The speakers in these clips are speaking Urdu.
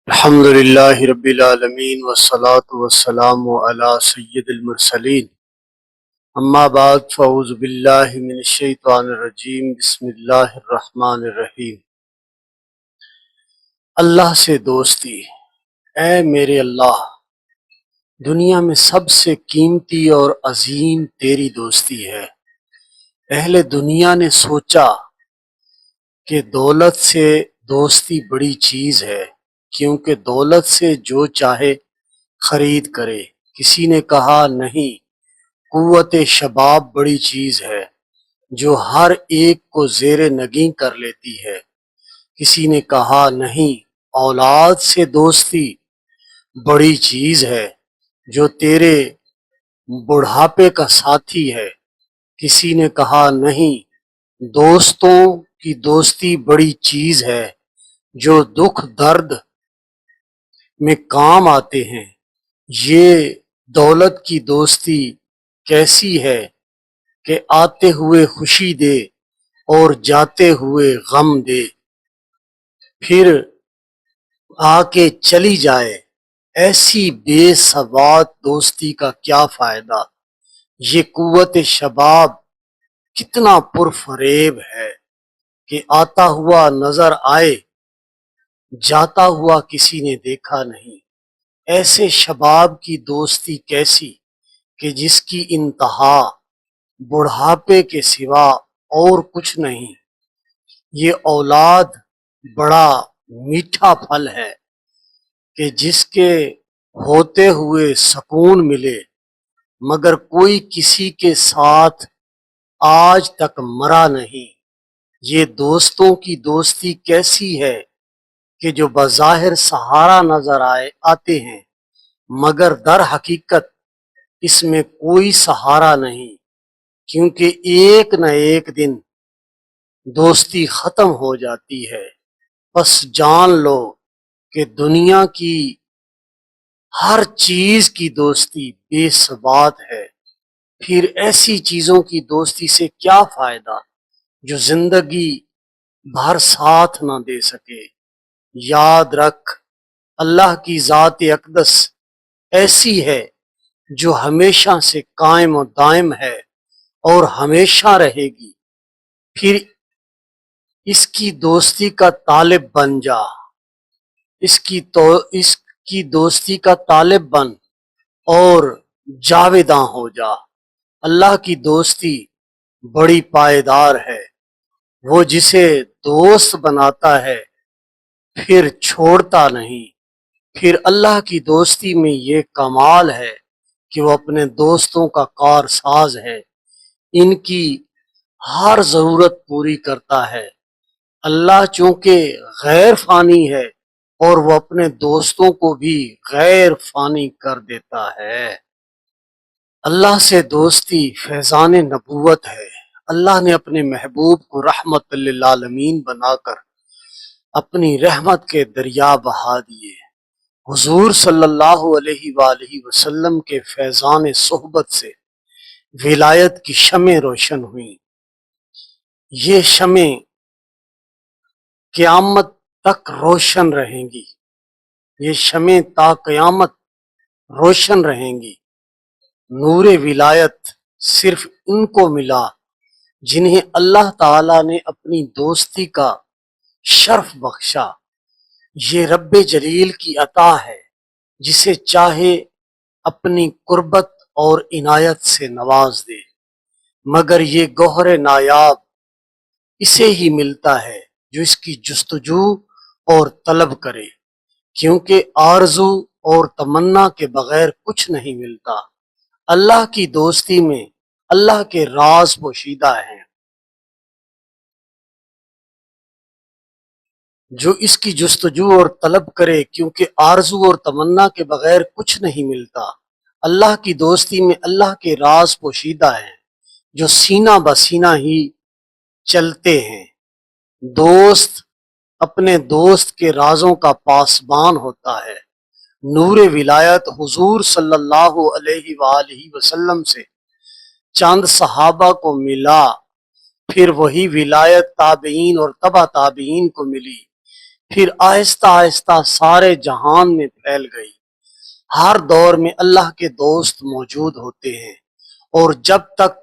الحمدللہ رب العالمین والصلاة والسلام علی سید المرسلین اما بعد فاعوذ باللہ من الشیطان الرجیم بسم اللہ الرحمن الرحیم۔ اللہ سے دوستی، اے میرے اللہ، دنیا میں سب سے قیمتی اور عظیم تیری دوستی ہے۔ اہل دنیا نے سوچا کہ دولت سے دوستی بڑی چیز ہے، کیونکہ دولت سے جو چاہے خرید کرے۔ کسی نے کہا نہیں، قوت شباب بڑی چیز ہے جو ہر ایک کو زیر نگیں کر لیتی ہے۔ کسی نے کہا نہیں، اولاد سے دوستی بڑی چیز ہے جو تیرے بڑھاپے کا ساتھی ہے۔ کسی نے کہا نہیں، دوستوں کی دوستی بڑی چیز ہے جو دکھ درد میں کام آتے ہیں۔ یہ دولت کی دوستی کیسی ہے کہ آتے ہوئے خوشی دے اور جاتے ہوئے غم دے، پھر آ کے چلی جائے۔ ایسی بے ثبات دوستی کا کیا فائدہ؟ یہ قوت شباب کتنا پرفریب ہے کہ آتا ہوا نظر آئے، جاتا ہوا کسی نے دیکھا نہیں۔ ایسے شباب کی دوستی کیسی کہ جس کی انتہا بڑھاپے کے سوا اور کچھ نہیں۔ یہ اولاد بڑا میٹھا پھل ہے کہ جس کے ہوتے ہوئے سکون ملے، مگر کوئی کسی کے ساتھ آج تک مرا نہیں۔ یہ دوستوں کی دوستی کیسی ہے کہ جو بظاہر سہارا نظر آتے ہیں، مگر در حقیقت اس میں کوئی سہارا نہیں، کیونکہ ایک نہ ایک دن دوستی ختم ہو جاتی ہے۔ بس جان لو کہ دنیا کی ہر چیز کی دوستی بے ثبات ہے۔ پھر ایسی چیزوں کی دوستی سے کیا فائدہ جو زندگی بھر ساتھ نہ دے سکے۔ یاد رکھ، اللہ کی ذات اقدس ایسی ہے جو ہمیشہ سے قائم و دائم ہے اور ہمیشہ رہے گی۔ پھر اس کی دوستی کا طالب بن جا، اس کی دوستی کا طالب بن اور جاویداں ہو جا۔ اللہ کی دوستی بڑی پائیدار ہے۔ وہ جسے دوست بناتا ہے پھر چھوڑتا نہیں۔ پھر اللہ کی دوستی میں یہ کمال ہے کہ وہ اپنے دوستوں کا کارساز ہے، ان کی ہر ضرورت پوری کرتا ہے۔ اللہ چونکہ غیر فانی ہے اور وہ اپنے دوستوں کو بھی غیر فانی کر دیتا ہے۔ اللہ سے دوستی فیضان نبوت ہے۔ اللہ نے اپنے محبوب کو رحمت للعالمین بنا کر اپنی رحمت کے دریا بہا دیے۔ حضور صلی اللہ علیہ وآلہ وسلم کے فیضان صحبت سے ولایت کی شمعیں روشن ہوئیں۔ یہ شمعیں قیامت تک روشن رہیں گی، یہ شمعیں تا قیامت روشن رہیں گی۔ نور ولایت صرف ان کو ملا جنہیں اللہ تعالیٰ نے اپنی دوستی کا شرف بخشا۔ یہ رب جلیل کی عطا ہے، جسے چاہے اپنی قربت اور عنایت سے نواز دے، مگر یہ گوہر نایاب اسے ہی ملتا ہے جو اس کی جستجو اور طلب کرے، کیونکہ آرزو اور تمنا کے بغیر کچھ نہیں ملتا۔ اللہ کی دوستی میں اللہ کے راز پوشیدہ ہیں، جو اس کی جستجو اور طلب کرے، کیونکہ آرزو اور تمنا کے بغیر کچھ نہیں ملتا۔ اللہ کی دوستی میں اللہ کے راز پوشیدہ ہیں جو سینہ بسینہ ہی چلتے ہیں۔ دوست اپنے دوست کے رازوں کا پاسبان ہوتا ہے۔ نور ولایت حضور صلی اللہ علیہ وآلہ وسلم سے چند صحابہ کو ملا، پھر وہی ولایت تابعین اور تبع تابعین کو ملی، پھر آہستہ آہستہ سارے جہان میں پھیل گئی۔ ہر دور میں اللہ کے دوست موجود ہوتے ہیں، اور جب تک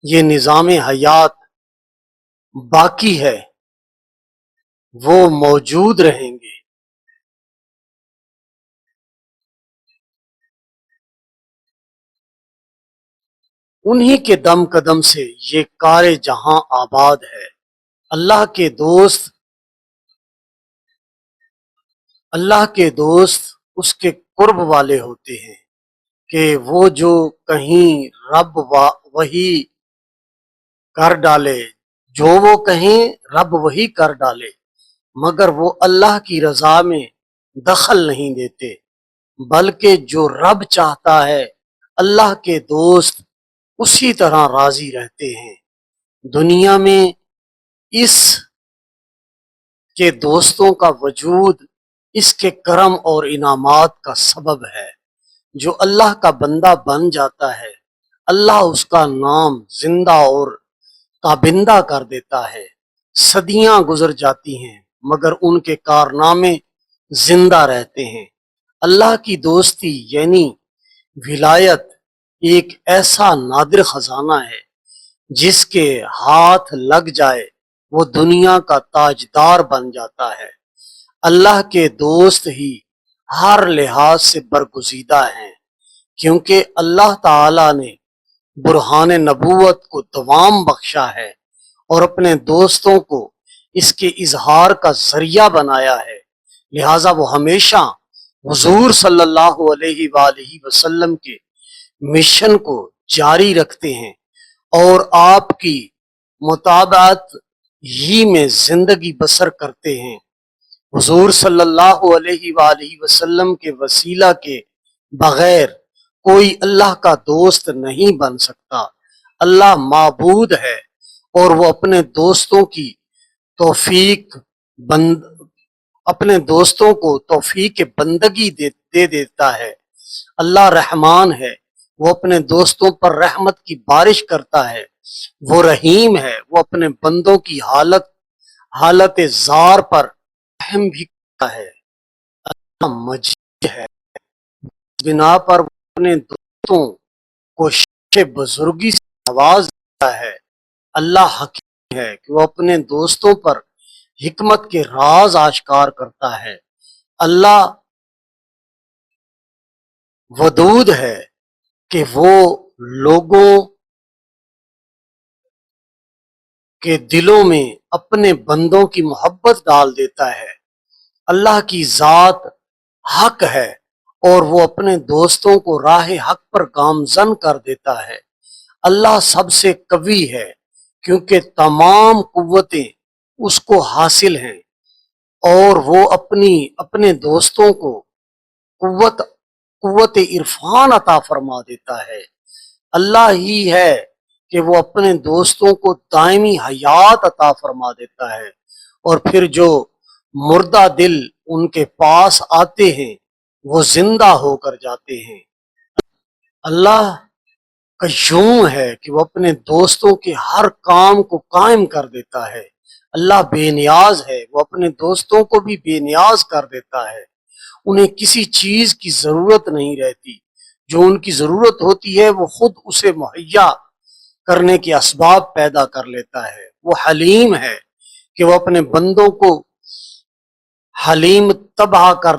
یہ نظام حیات باقی ہے وہ موجود رہیں گے۔ انہی کے دم قدم سے یہ کار جہاں آباد ہے۔ اللہ کے دوست اللہ کے دوست اس کے قرب والے ہوتے ہیں کہ وہ جو کہیں وہی کر ڈالے جو وہ کہیں رب وہی کر ڈالے، مگر وہ اللہ کی رضا میں دخل نہیں دیتے، بلکہ جو رب چاہتا ہے اللہ کے دوست اسی طرح راضی رہتے ہیں۔ دنیا میں اس کے دوستوں کا وجود اس کے کرم اور انعامات کا سبب ہے۔ جو اللہ کا بندہ بن جاتا ہے، اللہ اس کا نام زندہ اور تابندہ کر دیتا ہے۔ صدیاں گزر جاتی ہیں مگر ان کے کارنامے زندہ رہتے ہیں۔ اللہ کی دوستی یعنی ولایت ایک ایسا نادر خزانہ ہے، جس کے ہاتھ لگ جائے وہ دنیا کا تاجدار بن جاتا ہے۔ اللہ کے دوست ہی ہر لحاظ سے برگزیدہ ہیں، کیونکہ اللہ تعالی نے برہان نبوت کو دوام بخشا ہے اور اپنے دوستوں کو اس کے اظہار کا ذریعہ بنایا ہے، لہٰذا وہ ہمیشہ حضور صلی اللہ علیہ وآلہ وسلم کے مشن کو جاری رکھتے ہیں اور آپ کی مطابعت ہی میں زندگی بسر کرتے ہیں۔ حضور صلی اللہ علیہ وآلہ وسلم کے وسیلہ کے بغیر کوئی اللہ کا دوست نہیں بن سکتا۔ اللہ معبود ہے اور وہ اپنے دوستوں کو توفیق بندگی دے دیتا ہے۔ اللہ رحمان ہے، وہ اپنے دوستوں پر رحمت کی بارش کرتا ہے۔ وہ رحیم ہے، وہ اپنے بندوں کی حالت زار پر رحم بھی کرتا ہے۔ اللہ مجید ہے، اس بنا پر وہ اپنے دوستوں کو شان بزرگی سے نواز دیتا ہے۔ اللہ حکیم ہے کہ وہ اپنے دوستوں پر حکمت کے راز آشکار کرتا ہے۔ اللہ ودود ہے کہ وہ لوگوں کے دلوں میں اپنے بندوں کی محبت ڈال دیتا ہے۔ اللہ کی ذات حق ہے اور وہ اپنے دوستوں کو راہ حق پر گامزن کر دیتا ہے۔ اللہ سب سے قوی ہے کیونکہ تمام قوتیں اس کو حاصل ہیں، اور وہ اپنے دوستوں کو قوت عرفان عطا فرما دیتا ہے۔ اللہ ہی ہے کہ وہ اپنے دوستوں کو دائمی حیات عطا فرما دیتا ہے، اور پھر جو مردہ دل ان کے پاس آتے ہیں وہ زندہ ہو کر جاتے ہیں۔ اللہ قیوم ہے کہ وہ اپنے دوستوں کے ہر کام کو قائم کر دیتا ہے۔ اللہ بے نیاز ہے، وہ اپنے دوستوں کو بھی بے نیاز کر دیتا ہے۔ انہیں کسی چیز کی ضرورت نہیں رہتی، جو ان کی ضرورت ہوتی ہے وہ خود اسے مہیا کرنے کے اسباب پیدا کر لیتا ہے۔ وہ حلیم ہے کہ وہ اپنے بندوں کو حلیم تباہ کر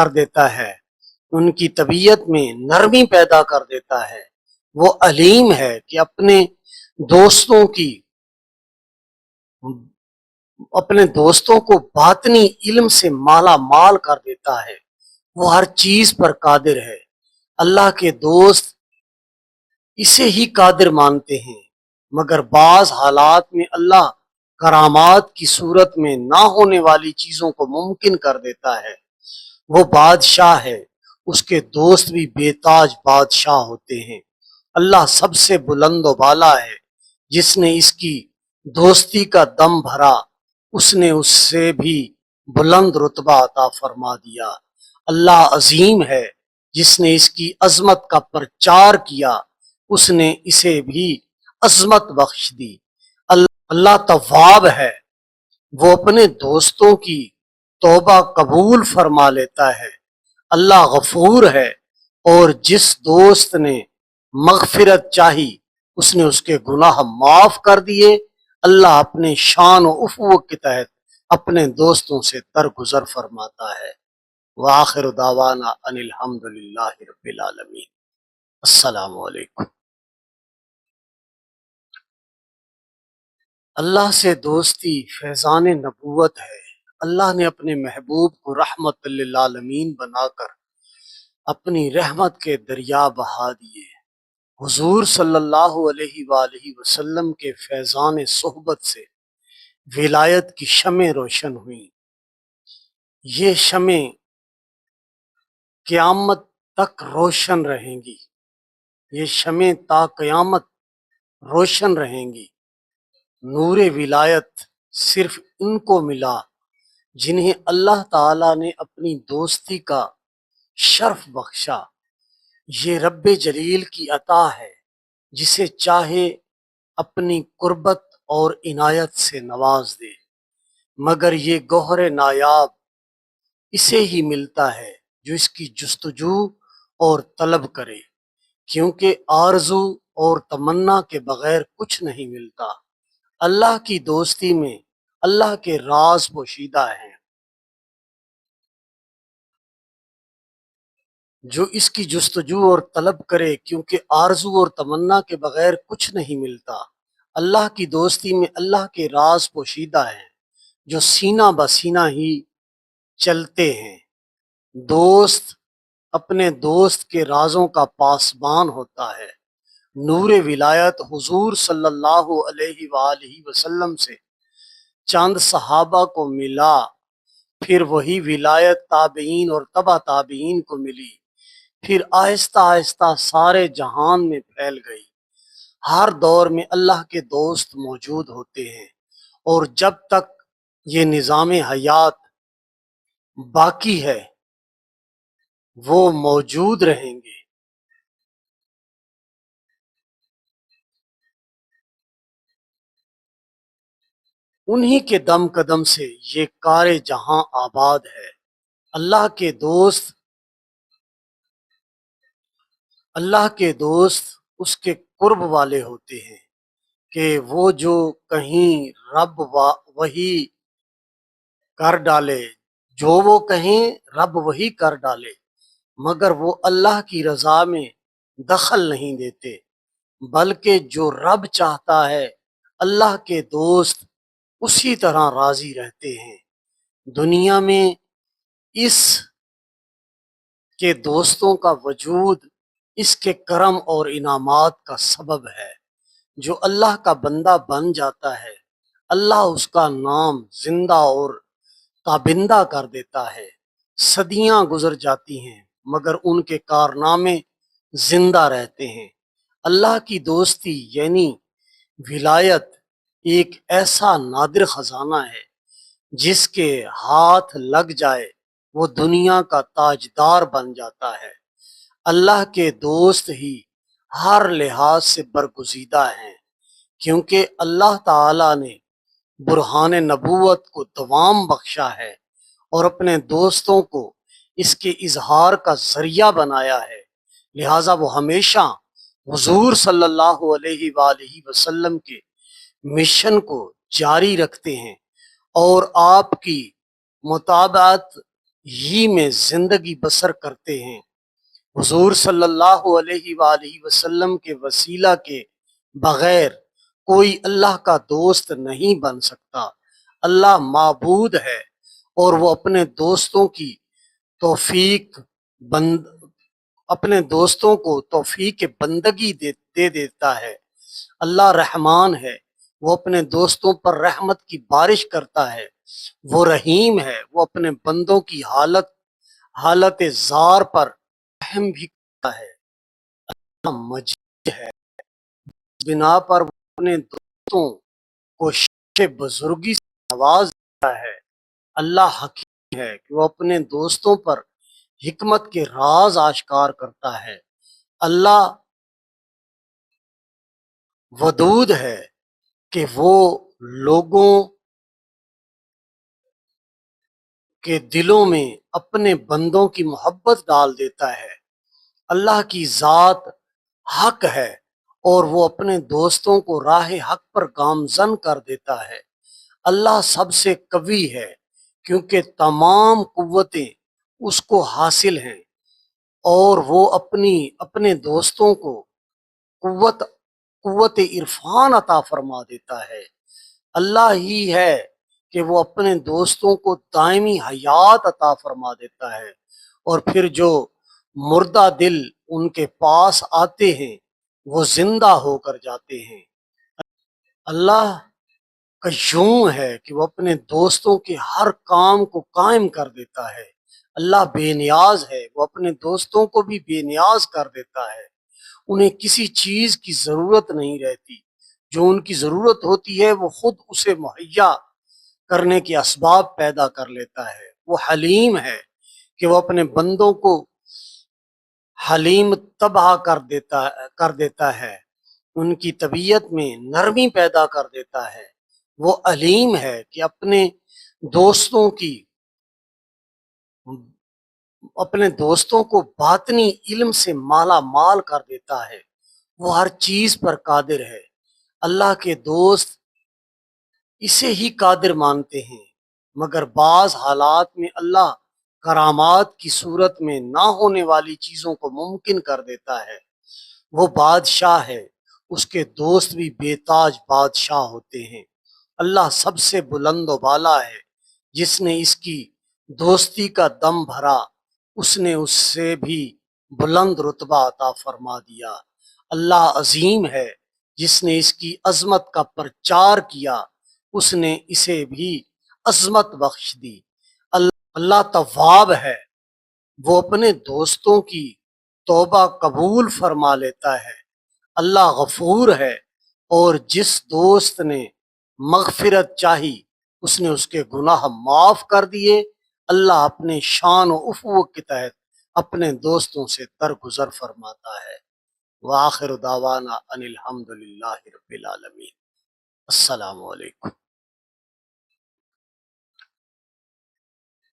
دیتا ہے، ان کی طبیعت میں نرمی پیدا کر دیتا ہے۔ وہ علیم ہے کہ اپنے دوستوں کو باطنی علم سے مالا مال کر دیتا ہے۔ وہ ہر چیز پر قادر ہے۔ اللہ کے دوست اسے ہی قادر مانتے ہیں، مگر بعض حالات میں اللہ کرامات کی صورت میں نہ ہونے والی چیزوں کو ممکن کر دیتا ہے۔ وہ بادشاہ ہے، اس کے دوست بھی بے تاج بادشاہ ہوتے ہیں۔ اللہ سب سے بلند و بالا ہے، جس نے اس کی دوستی کا دم بھرا اس نے اس سے بھی بلند رتبہ عطا فرما دیا۔ اللہ عظیم ہے، جس نے اس کی عظمت کا پرچار کیا اس نے اسے بھی عظمت بخش دی۔ اللہ تواب ہے، وہ اپنے دوستوں کی توبہ قبول فرما لیتا ہے۔ اللہ غفور ہے، اور جس دوست نے مغفرت چاہی اس نے اس کے گناہ معاف کر دیے۔ اللہ اپنے شان و افو کے تحت اپنے دوستوں سے درگزر فرماتا ہے۔ وآخر دعوانا ان الحمد للہ رب العالمین۔ السلام علیکم۔ اللہ سے دوستی فیضان نبوت ہے۔ اللہ نے اپنے محبوب کو رحمت للعالمین بنا کر اپنی رحمت کے دریا بہا دیے۔ حضور صلی اللہ علیہ وآلہ وسلم کے فیضان صحبت سے ولایت کی شمع روشن ہوئیں۔ یہ شمع قیامت تک روشن رہیں گی، یہ شمع تا قیامت روشن رہیں گی۔ نور ولایت صرف ان کو ملا جنہیں اللہ تعالیٰ نے اپنی دوستی کا شرف بخشا۔ یہ رب جلیل کی عطا ہے، جسے چاہے اپنی قربت اور عنایت سے نواز دے، مگر یہ گوہر نایاب اسے ہی ملتا ہے جو اس کی جستجو اور طلب کرے، کیونکہ آرزو اور تمنا کے بغیر کچھ نہیں ملتا۔ اللہ کی دوستی میں اللہ کے راز پوشیدہ ہیں، جو اس کی جستجو اور طلب کرے، کیونکہ آرزو اور تمنا کے بغیر کچھ نہیں ملتا۔ اللہ کی دوستی میں اللہ کے راز پوشیدہ ہیں جو سینہ بسینہ ہی چلتے ہیں۔ دوست اپنے دوست کے رازوں کا پاسبان ہوتا ہے۔ نور ولایت حضور صلی اللہ علیہ وآلہ وسلم سے چند صحابہ کو ملا، پھر وہی ولایت تابعین اور تبع تابعین کو ملی، پھر آہستہ آہستہ سارے جہان میں پھیل گئی۔ ہر دور میں اللہ کے دوست موجود ہوتے ہیں، اور جب تک یہ نظام حیات باقی ہے وہ موجود رہیں گے۔ انہی کے دم قدم سے یہ کار جہاں آباد ہے۔ اللہ کے دوست اس کے قرب والے ہوتے ہیں کہ وہ جو کہیں رب وہی کر ڈالے، جو وہ کہیں رب وہی کر ڈالے، مگر وہ اللہ کی رضا میں دخل نہیں دیتے، بلکہ جو رب چاہتا ہے اللہ کے دوست اسی طرح راضی رہتے ہیں۔ دنیا میں اس کے دوستوں کا وجود اس کے کرم اور انعامات کا سبب ہے۔ جو اللہ کا بندہ بن جاتا ہے، اللہ اس کا نام زندہ اور تابندہ کر دیتا ہے۔ صدیاں گزر جاتی ہیں مگر ان کے کارنامے زندہ رہتے ہیں۔ اللہ کی دوستی یعنی ولایت ایک ایسا نادر خزانہ ہے، جس کے ہاتھ لگ جائے وہ دنیا کا تاجدار بن جاتا ہے۔ اللہ کے دوست ہی ہر لحاظ سے برگزیدہ ہیں، کیونکہ اللہ تعالیٰ نے برہان نبوت کو دوام بخشا ہے اور اپنے دوستوں کو اس کے اظہار کا ذریعہ بنایا ہے، لہٰذا وہ ہمیشہ حضور صلی اللہ علیہ وآلہ وسلم کے مشن کو جاری رکھتے ہیں اور آپ کی مطابعت ہی میں زندگی بسر کرتے ہیں۔ حضور صلی اللہ علیہ وآلہ وسلم کے وسیلہ کے بغیر کوئی اللہ کا دوست نہیں بن سکتا۔ اللہ معبود ہے اور وہ اپنے دوستوں کو توفیق بندگی دے دیتا ہے۔ اللہ رحمان ہے، وہ اپنے دوستوں پر رحمت کی بارش کرتا ہے۔ وہ رحیم ہے، وہ اپنے بندوں کی حالت زار پر رحم بھی کرتا ہے۔ اللہ مجید ہے، اس بنا پر وہ اپنے دوستوں کو شان بزرگی سے نواز دیتا ہے۔ اللہ حکیم ہے کہ وہ اپنے دوستوں پر حکمت کے راز آشکار کرتا ہے۔ اللہ ودود ہے کہ وہ لوگوں کے دلوں میں اپنے بندوں کی محبت ڈال دیتا ہے۔ اللہ کی ذات حق ہے اور وہ اپنے دوستوں کو راہ حق پر گامزن کر دیتا ہے۔ اللہ سب سے قوی ہے کیونکہ تمام قوتیں اس کو حاصل ہیں اور وہ اپنے دوستوں کو قوت عرفان عطا فرما دیتا ہے۔ اللہ ہی ہے کہ وہ اپنے دوستوں کو دائمی حیات عطا فرما دیتا ہے اور پھر جو مردہ دل ان کے پاس آتے ہیں وہ زندہ ہو کر جاتے ہیں۔ اللہ قیوم ہے کہ وہ اپنے دوستوں کے ہر کام کو قائم کر دیتا ہے۔ اللہ بے نیاز ہے، وہ اپنے دوستوں کو بھی بے نیاز کر دیتا ہے۔ انہیں کسی چیز کی ضرورت نہیں رہتی، جو ان کی ضرورت ہوتی ہے وہ خود اسے مہیا کرنے کے اسباب پیدا کر لیتا ہے۔ وہ حلیم ہے کہ وہ اپنے بندوں کو حلیم تباہ کر دیتا ہے، ان کی طبیعت میں نرمی پیدا کر دیتا ہے۔ وہ علیم ہے کہ اپنے دوستوں کو باطنی علم سے مالا مال کر دیتا ہے۔ وہ ہر چیز پر قادر ہے۔ اللہ کے دوست اسے ہی قادر مانتے ہیں، مگر بعض حالات میں اللہ کرامات کی صورت میں نہ ہونے والی چیزوں کو ممکن کر دیتا ہے۔ وہ بادشاہ ہے، اس کے دوست بھی بے تاج بادشاہ ہوتے ہیں۔ اللہ سب سے بلند و بالا ہے، جس نے اس کی دوستی کا دم بھرا اس نے اس سے بھی بلند رتبہ عطا فرما دیا۔ اللہ عظیم ہے، جس نے اس کی عظمت کا پرچار کیا اس نے اسے بھی عظمت بخش دی۔ اللہ تواب ہے، وہ اپنے دوستوں کی توبہ قبول فرما لیتا ہے۔ اللہ غفور ہے اور جس دوست نے مغفرت چاہی اس نے اس کے گناہ معاف کر دیے۔ اللہ اپنے شان و افوق کے تحت اپنے دوستوں سے درگزر فرماتا ہے۔ وآخر دعوانا ان الحمد للہ رب العالمین۔ السلام علیکم۔